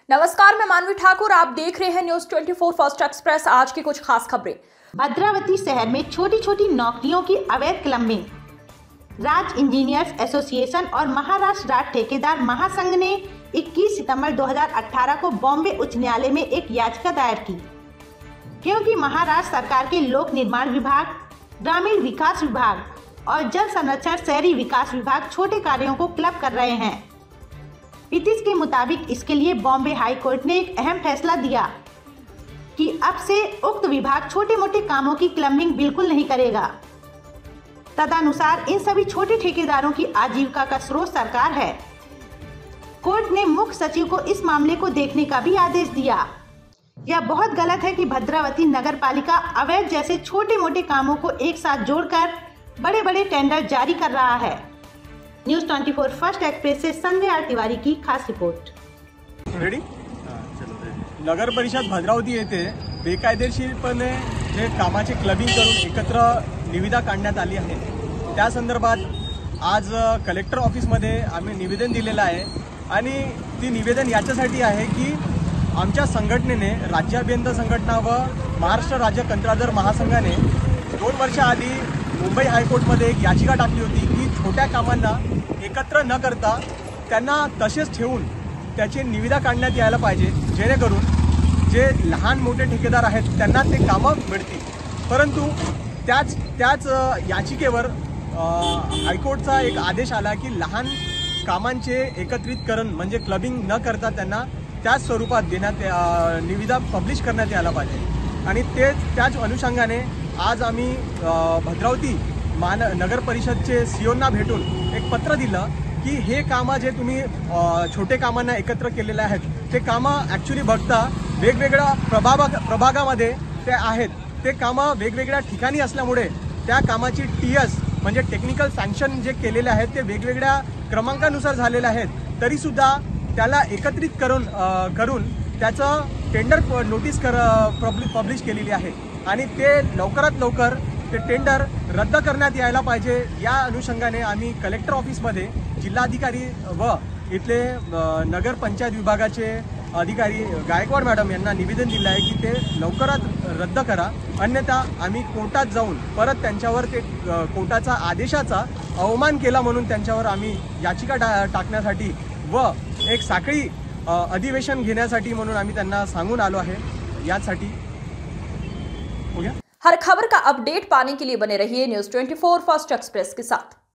नमस्कार, मैं मानवी ठाकुर। आप देख रहे हैं न्यूज 24 फर्स्ट एक्सप्रेस। आज की कुछ खास खबरें। भद्रावती शहर में छोटी छोटी नौकरियों की अवैध क्लबिंग। राज्य इंजीनियर्स एसोसिएशन और महाराष्ट्र राज्य ठेकेदार महासंघ ने 21 सितंबर 2018 को बॉम्बे उच्च न्यायालय में एक याचिका दायर की, क्योंकि महाराष्ट्र सरकार के लोक निर्माण विभाग, ग्रामीण विकास विभाग और जल संरक्षण शहरी विकास विभाग छोटे कार्यों को क्लब कर रहे हैं। पिटिश के मुताबिक इसके लिए बॉम्बे हाई कोर्ट ने एक अहम फैसला दिया कि अब से उक्त विभाग छोटे मोटे कामों की क्लबिंग बिल्कुल नहीं करेगा। तदनुसार इन सभी छोटे ठेकेदारों की आजीविका का स्रोत सरकार है। कोर्ट ने मुख्य सचिव को इस मामले को देखने का भी आदेश दिया। यह बहुत गलत है कि भद्रावती नगर पालिका अवैध जैसे छोटे मोटे कामों को एक साथ जोड़कर बड़े बड़े टेंडर जारी कर रहा है। न्यूज 24 फर्स्ट एक्सप्रेस से संजय आर तिवारी की खास रिपोर्ट। रेडी? नगर परिषद भद्रावती येथे बेकायदेशीरपणे जे कामाचे क्लबिंग करून एकत्र निविदा काढण्यात आली आहे, त्या संदर्भात आज कलेक्टर ऑफिसमध्ये आम्ही निवेदन दिलेलं आहे आणि ती निवेदन याच्यासाठी आहे की आमच्या संघटनेने राज्याभियंता संघटना व महाराष्ट्र राज्य कंत्राटदार महासंघाने 2 वर्षाआधी मुंबई हायकोर्टमध्ये एक याचिका टाकली होती की छोट्या कामांना एकत्र न करता त्यांना तसेच ठेवून त्याची निविदा काढण्यात यायला पाहिजे, जेणेकरून जे लहान मोठे ठेकेदार आहेत त्यांना ते कामं मिळतील। परंतु त्याच याचिकेवर हायकोर्टचा एक आदेश आला की लहान कामांचे एकत्रितकरण म्हणजे क्लबिंग न करता त्यांना त्याच स्वरूपात देण्यात निविदा पब्लिश करण्यात यायला पाहिजे। आणि त्याच अनुषंगाने आज आम्ही भद्रावती नगर परिषदचे सीओना भेटून एक पत्र दिलं की हे कामं जे तुम्ही छोटे कामांना एकत्र केलेले आहेत ते कामं ॲक्च्युली बघता वेगवेगळ्या प्रभागामध्ये ते आहेत। ते कामं वेगवेगळ्या ठिकाणी असल्यामुळे त्या कामाची टीएस म्हणजे टेक्निकल सँक्शन जे केलेले आहेत ते वेगवेगळ्या क्रमांकानुसार झालेले आहेत, तरीसुद्धा त्याला एकत्रित करून त्याचं टेंडर नोटीस पब्लिश केलेली आहे आणि ते लवकरात लवकर ते टेंडर रद्द करण्यात यायला पाहिजे। या अनुषंगाने आम्ही कलेक्टर ऑफिसमध्ये जिल्हाधिकारी व इथले नगर पंचायत विभागाचे अधिकारी गायकवाड मॅडम यांना निवेदन दिलं आहे की ते लवकरात रद्द करा, अन्यथा आम्ही कोर्टात जाऊन परत त्यांच्यावर ते कोर्टाचा आदेशाचा अवमान केला म्हणून त्यांच्यावर आम्ही याचिका टाकण्यासाठी व एक साखळी अधिवेशन घेण्यासाठी म्हणून आम्ही त्यांना सांगून आलो आहे। यासाठी हो गया। हर खबर का अपडेट पाने के लिए बने रहिए न्यूज 24 फर्स्ट एक्सप्रेस के साथ।